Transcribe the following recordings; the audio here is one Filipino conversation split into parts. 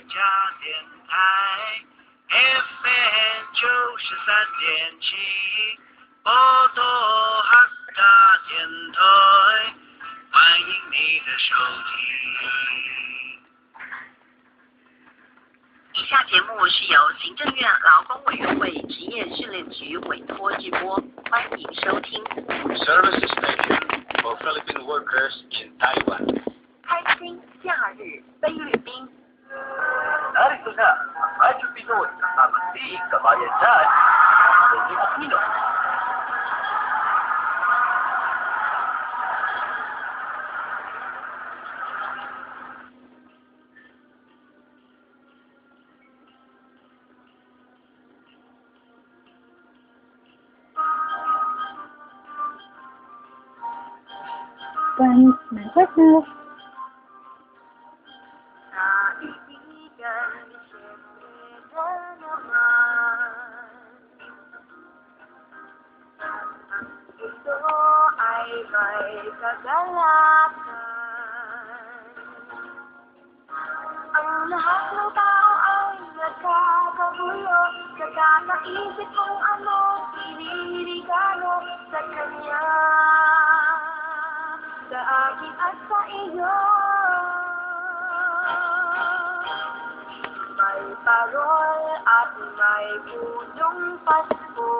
家电台 FM 93.7，波多哈达电台，欢迎你的收听。以下节目是由行政院劳工委员会职业训练局委托制播，欢迎收听。Service station for Philippine workers in Taiwan. 开心假日菲律宾。Narito na ang Radyo Pinoy kasama si Kabayan Dad, Rodrigo Aquino. My partner. Kaibigan, siyempre na naman. Ang ito ay may kagalakan. Ang lahat ng tao ay nagkakagulo, nakakaisip kung ano pinirigalo sa kanya, sa akin at sa iyo. May parol at may punong Pasko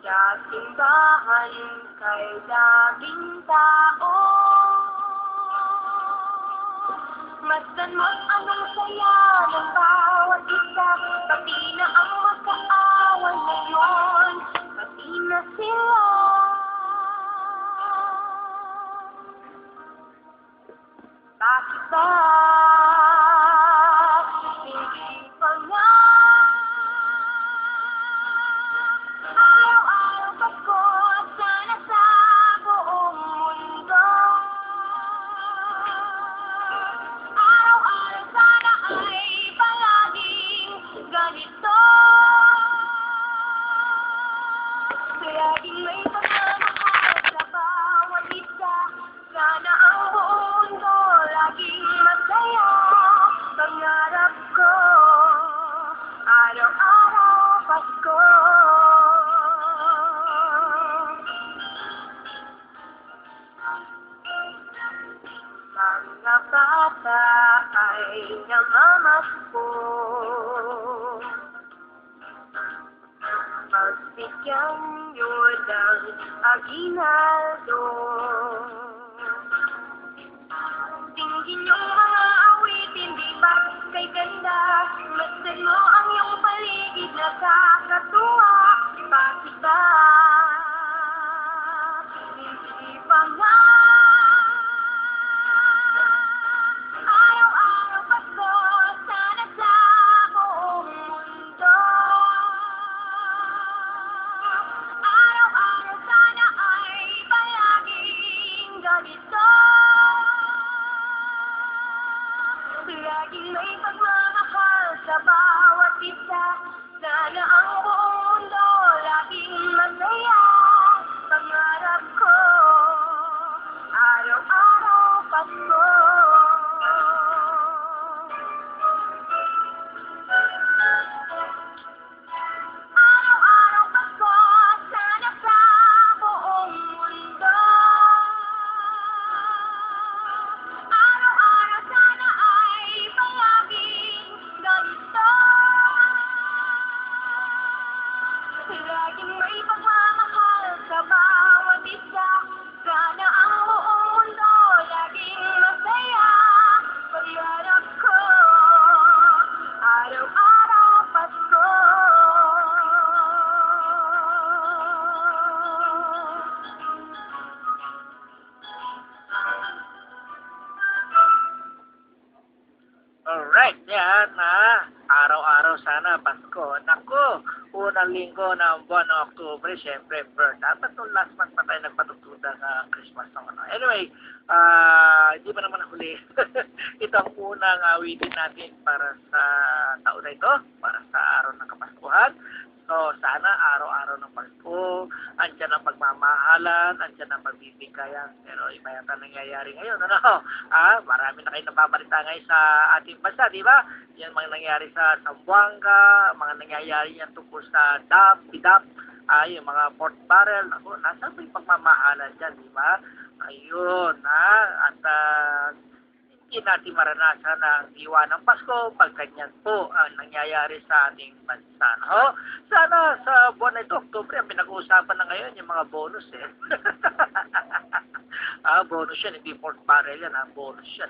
sa simbahan kay daming tao. Masdan mo anong saya ng bawat isa, pati na ang magkaaway ngayon, pati na sila. Bakit ba hindi pa nga araw-araw Pasko sana sa buong mundo? Araw-araw sana ay palaging ganito, laging may pagmamahal sa bawat isa. Sana ang buong mundo laging masaya. Pangarap ko araw-araw Pasko. Mga bata ay namamasko, pagbigyan nyo ng aginaldo. Tingin yung mga awitin, di ba kay ganda? Masdan mo ang iyong paligid, nakakatuwa. Bakit ba hindi pa nga araw-araw Pasko sana sa buong mundo? Araw-araw sana ay palaging ganito, laging may pagmamahal sa bawat isa. Sana ang buong mundo laging masaya. Pangarap ko araw-araw Pasko. Araw-araw Pasko sana sa buong mundo. Araw-araw sana ay palaging ganito, laging may pagmamahal sa bawat isa. Sana ang buong mundo laging masaya. Pangarap ko araw-araw Pasko. Alright, yan na. Araw-araw sana Pasko. Naku, unang linggo ng buwan ng Oktubre, syempre, dapat nung last month pa tayo nagpatugtuda sa Christmas ng ano. Anyway, hindi pa naman huli. Ito ang unang awitin natin para sa taon na ito, para sa araw ng Kapaskuhan. So, So, sana araw-araw ng Pasko, andyan ang pagmamahalan, andyan ang pagbibigayan. Pero iba yata nangyayari ngayon, ano? Marami na kayo nababalita ngayon sa ating bansa, di ba? Yan mga nangyayari sa Zamboanga, mga nangyayari yan tungkol sa PIDAP, yung mga port barrel. Ako, nasa ba yung pagmamahalan dyan, di ba? Ayun, at hindi natin maranasan ang diwa ng Pasko pag ganyan po ang nangyayari sa ating bansa. No? Sana sa buwan na ito, Oktubre, ang pinag-uusapan na ngayon yung mga bonus eh. Bonus yan, hindi port barrel yan, bonus yan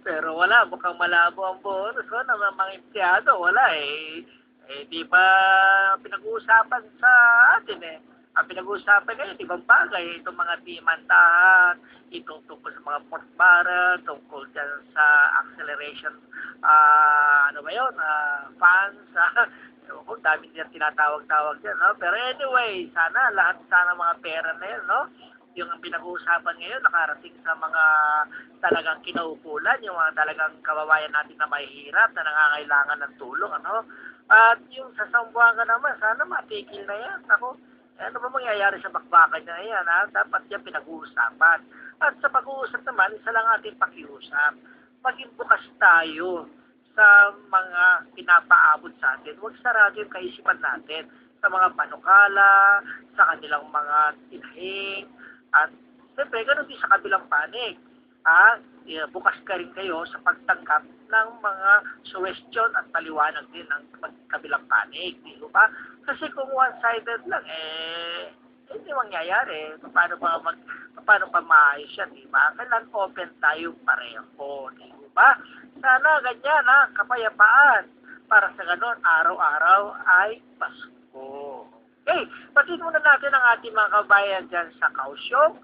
Pero wala, mukhang malabo ang bonus ng mga empleyado, wala di ba pinag-uusapan sa atin ang pinag-uusapan ngayon, ibang bagay, itong mga timantahan, itong tungkol sa mga port barrel, tungkol dyan sa acceleration, funds, kung dami niya tinatawag-tawag dyan, no? Pero anyway, lahat mga pera na yun, no? Yung pinag-uusapan ngayon, nakarating sa mga talagang kinaukulan, yung mga talagang kababayan natin na mahihirap, na nangangailangan ng tulong, ano? At yung sa Zamboanga naman, sana matigil na yan, ako. Ano ba mangyayari sa bakbakan na yan, Dapat yan pinag-uusapan. At sa pag-uusap naman, isa lang ating pakiusap. Maging bukas tayo sa mga pinapaabot sa atin. Huwag sarado yung kaisipan natin sa mga panukala, sa kanilang mga tinahing, at siyempre, ganun din sa kabilang panig. Bukas ka rin kayo sa pagtanggap ng mga suggestion at paliwanag din ng kabilang panig. Di ba? Kasi kung one-sided lang, hindi mangyayari. Paano pa maayos yan, di ba? Kailan open tayo pareho, di ba? Sana ganyan, kapayapaan. Para sa ganon, araw-araw ay Pasko. Okay, patin muna natin ang ating mga kabayan dyan sa Kaohsiung.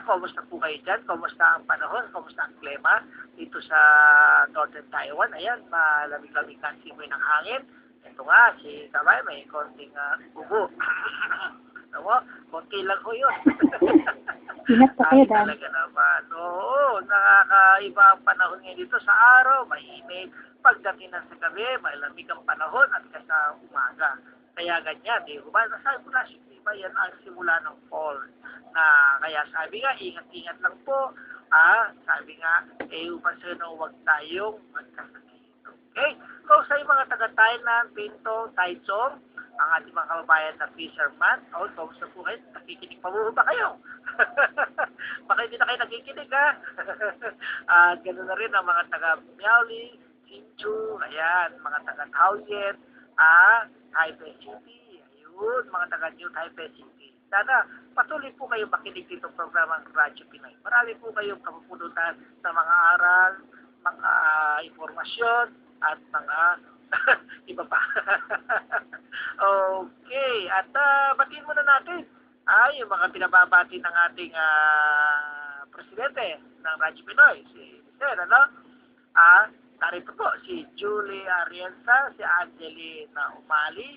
Kumusta po kayo dyan? Kumusta ang panahon? Kumusta ang klima dito sa Northern Taiwan? Ayan, malamig-lamig na simoy ng hangin. Ito nga, si Kabay may konting ubo. Konti lang ko yun. Ingat po kayo, Dan. Talaga naman. Oo, nakakaiba ang panahon ngayon dito sa araw. Mainit. Pagdating na sa gabi, malamig ang panahon at sa umaga. Kaya ganyan, di ba? Nasabi ko na, diba, yan ang simula ng fall. Kaya sabi nga, ingat-ingat lang po. Sabi nga, huwag tayong magkasakit. Okay? So, sa mga taga-Thailand, Pinto, Taichung, ang ating mga kababayan na fisherman, kamusta po kayo? Nakikinig pa mo ba kayo? Baka hindi na kayo nakikinig, Ganoon na rin ang mga taga-Miaoli, Hsinchu, ayan, mga taga-Taoyuan, Taipei City, ayun, mga taga-New Taipei City. Sana patuloy po kayo makinig dito programang Radyo Pinoy. Marami po kayong kapupunutan sa mga aral, mga informasyon, at mga iba pa. Okay, at batiin muna natin yung mga pinababati ng ating presidente ng Radyo Pinoy, si Sir, narito po si Julie Arienza, si Angelina Umali,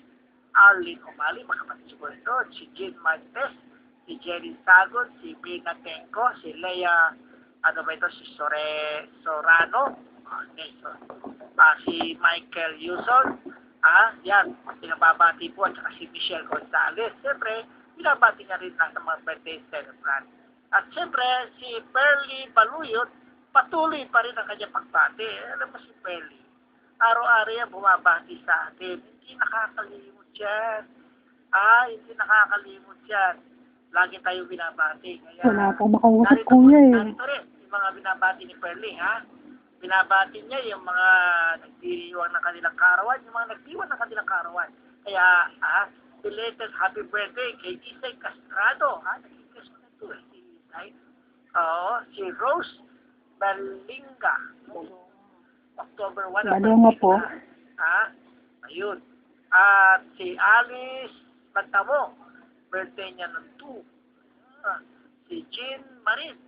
Arlene Umali, makapatid siguro ito, si Jean Martes, si Jenny Sagon, si Mika Tenko, si Lea, si Sorano, si Michael Yuson, yan, pinababati po, at saka si Michelle Gonzalez. Siyempre, pinabati nga rin sa mga birthday celebrant. At siyempre, si Perly Baluyot, patuloy pa rin ang kanyang pagbati. Alam mo si Perly, araw-araw yan bumabati sa atin. Hindi nakakalimot yan. Hindi nakakalimot yan. Lagi tayo binabati. Kaya, wala pa makausap kuya narito rin, yung mga binabati ni Perly, binabati niya yung mga nagdiwang ng kanilang karawan, yung mga nagdiwang ng kanilang karawan. Kaya, belated happy birthday kay Isay Castrado. Nag-ikas mo na ito si Isay. Si Rose Berlinga. October 1. Balunga po. Ayun. At si Alice Pantamo. Birthday niya ng 2. Si Jean Marin.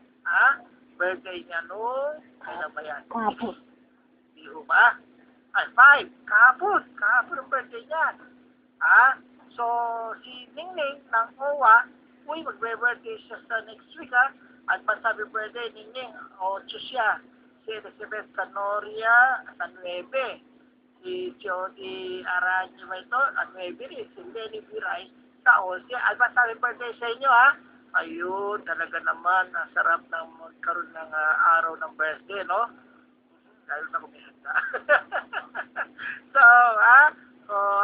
Birthday niya nung, kailan ba yan? Kapos. Di ba? 5. Kahapon ang birthday niya. So, si Ningning ng OWA, magbe-birthday siya sa next week, At masabi birthday, Ningning, 8 siya. Si Elizabeth Canoria, sa 9. Si si Jody Aranyo ba ito? At may bilis, si Lenny Biray sa 11. Advance happy birthday sa inyo, ha? Ayun, talaga naman, ang sarap ng magkaroon ng araw ng birthday, no? Lalo na kumihanda. So,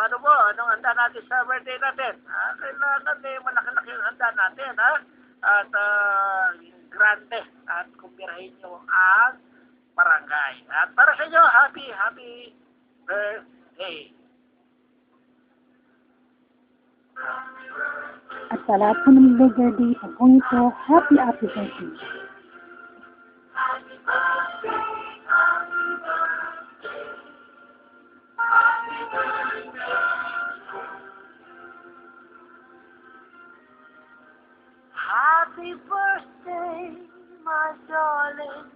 ano po, anong handa natin sa birthday natin? Kailangan malaki-laki ang handa natin, ha? At grande. At kumpirahin nyo ang barangay. At para sa inyo, happy birthday. At sa lahat po ng birthday sa kong ito, happy birthday. Happy birthday, my darling,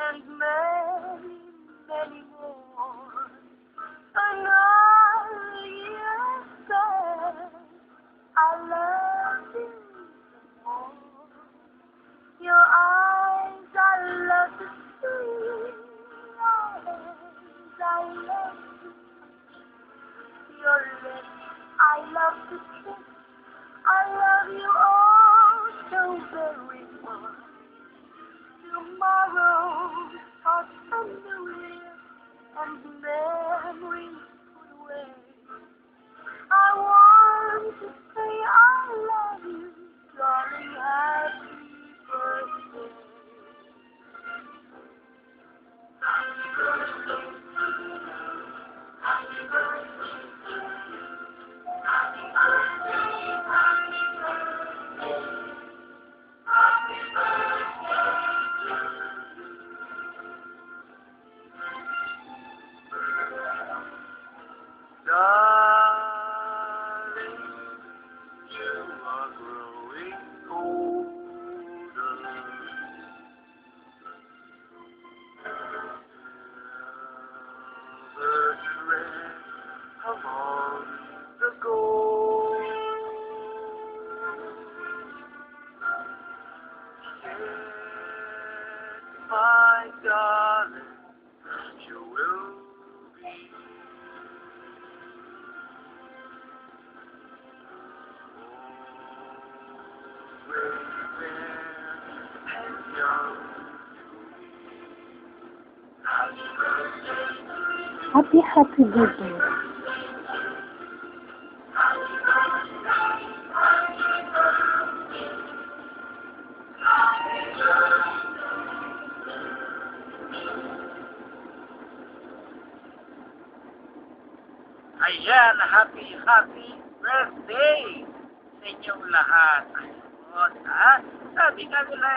and many, many more. Another year said, I love you more. Your eyes, I love to see. Your hands, I love to see. Your lips, I love to kiss. I love you all so very much. Tomorrow, I'll spend the year and memories put away. I want to say I love you, darling, happy birthday. Happy birthday. Happy birthday. Happy birthday. Happy birthday. Happy birthday. Darling, you are growing older. The thread among the gold. Yes, my darling, you will be. Happy birthday. Ayan, happy birthday sa inyong lahat. Ayun, sabi nga nila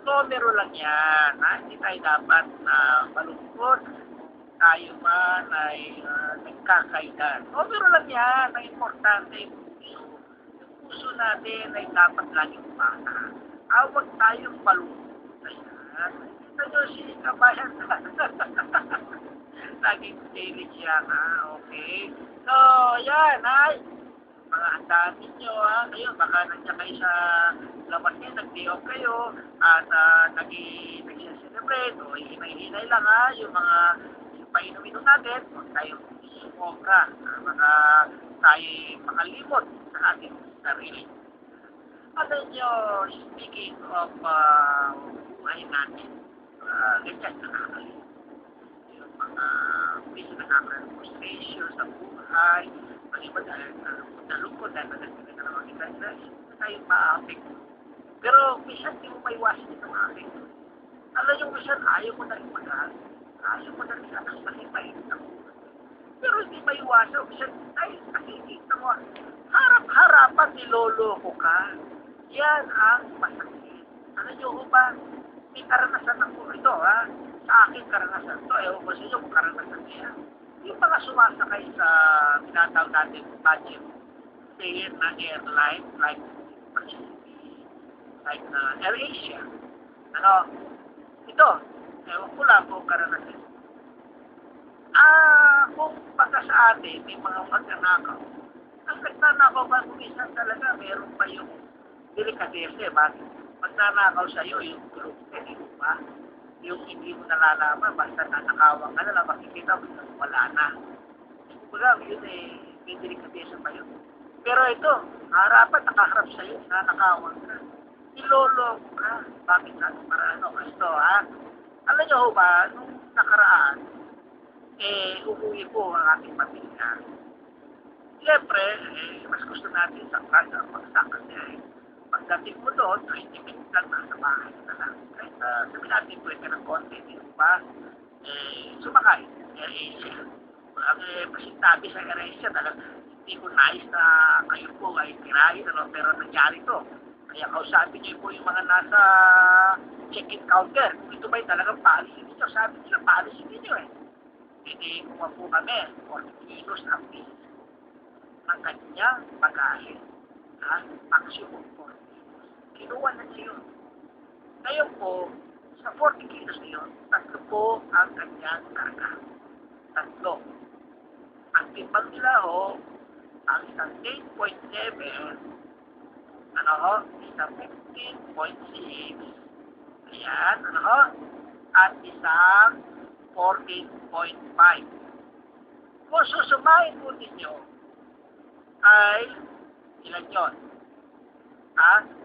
numero lang yan. Hindi tayo dapat na malungkot. Tayo man ay nagkakailan. Numero lang yan. Ang importante yung puso. Yung puso natin ay dapat laging bata. Huwag tayong malungkot. Ayan. Kita nyo si Kabayan. Laging daily siya, okay? So, yan, mga handaan ninyo, ngayon, baka nandiyan kayo sa labas niya, nag-day off kayo, at nag-celebrate, o hinay-hinay lang, yung mga painumin natin, huwag tayong sumobra, baka tayo makalimot sa ating sarili. Alam nyo, speaking of buhay natin, ganyan, nakakalimot. Mga piso na frustration sa buhay, ang iba dahil nalungkot dahil nagkita na naman kita na tayo ma-affect. Pero minsan di mo maiwasan ito ma-affect. Alam yung minsan ayaw mo na rin mag-ahal, ayaw mo na rin atas mahipain ng buhay. Pero hindi maiwasan, minsan ay nakikita mo, harap-harapan niloloko ka. Yan ang masakit. Alam nyo ba, may karanasan ako ito, sa akin karanasan to, ewan ko sa inyo kung karanasan niya. Yung mga sumasakay sa pinatawag natin budget fare na airline, like AirAsia. Ito, ewan ko lang kung karanasan. Kung pagka sa atin, may mga magnanakaw. Ang nagnanakaw ba, kumisan talaga, meron pa yung delikatese, bakit? Magnanakaw sa'yo, yung group, hindi mo ba? yung hindi mo nalalaman, basta nanakawan ka na lang, makikita mo, wala na. Kumbaga, yun may delikatesa pa yun. Pero ito, harapan, nakaharap sa'yo, nanakawan ka. Niloloko ka. Bakit na? Para ano? Gusto, ha? Alam nyo ba, nung nakaraan, uuwi po ang ating pamilya. Siyempre, mas gusto natin sa klasa, pagsakas niya pagdating mo doon, 20 minutes lang nasa bahay na lang. Kahit sabi natin, pwede ng konti, di ba? Sumakay. Ang pasintabi sa Asia, talagang hindi ko nais na kayo po ay tirahin, ano, pero nangyari to. Kaya kausapin niyo po yung mga nasa check-in counter. Kung ito ba'y talagang policy ninyo? Sabi nila, policy ninyo Hindi kumuha po kami, 40 kilos ang piece ng kanyang bagahe. Maximum 40 kilos. Kinuha na niya yun. Ngayon po, sa 40 kilos na yun, 3 po ang kanyang karga. 3. Ang timbang nila ang isang 8.7, isang 15.6, ayan, at isang 14.5. Kung susumahin po ninyo, ay ilan yun?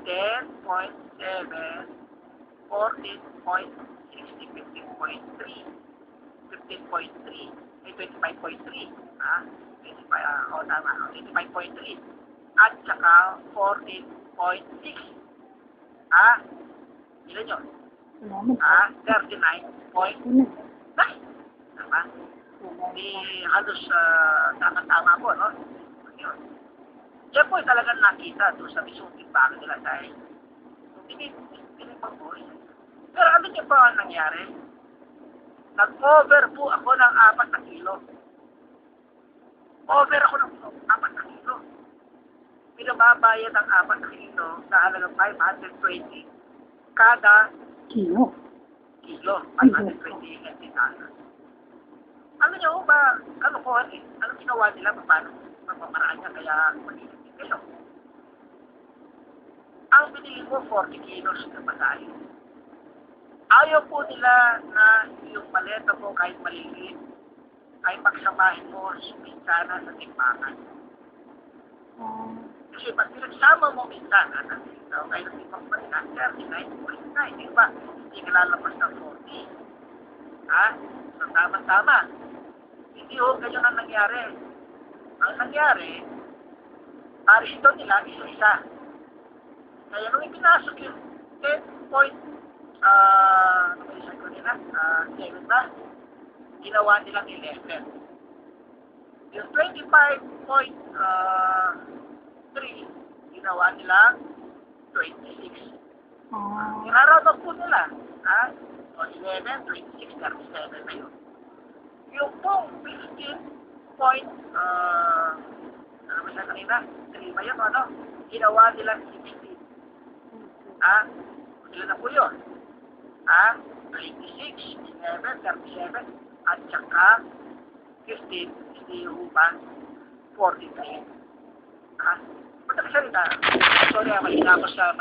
10.7, 14.6, 15.3, 25.3, tama, 25.3, at saka 14.6, ilan yun? 39.9, tama? Di halos tama po, no? Yun. Yan po talagang nakita doon sa mismong timbangan nila dahil pinipag-boy. Pero ano niyo pa ang nangyari? Nag-over po ako ng 4 na kilo. Over ako ng 4 na kilo. Pinababayad ang 4 na kilo sa halagang 520 kada Kilo. 520 NT. Ano niyo ba, kalukuhan Ano ginawa nila, paano papamaraan niya kaya magiging kayo? Ang binili mo, 40 kilos na basahe. Ayaw po nila na yung maleta mo kahit maliliit ay pagsamahin mo minsana sa timbangan. Kasi pag pinagsama mo minsana sa timbangan, kaya ng timbang malina, 39.9, di ba? Hindi ka lalabas ng 40. So, tama-tama. Hindi ganyan ang nangyari. Ang nangyari, parito nila isa-isa. Kaya nung ipinasok yung 10 point, ano ba isa ko nila? 7 ba? Ginawa nilang 11. Yung 25.3, ginawa nilang 26. Nirarabat po nila. 11, 26, 37 na yun. Yung pong 15 point, ano ba siya kanina? 3 ba yun, ginawa nilang 16. Ilan na po yun? 26, 11, 37, at saka 15, hindi yung 43. Sorry, malina ko sa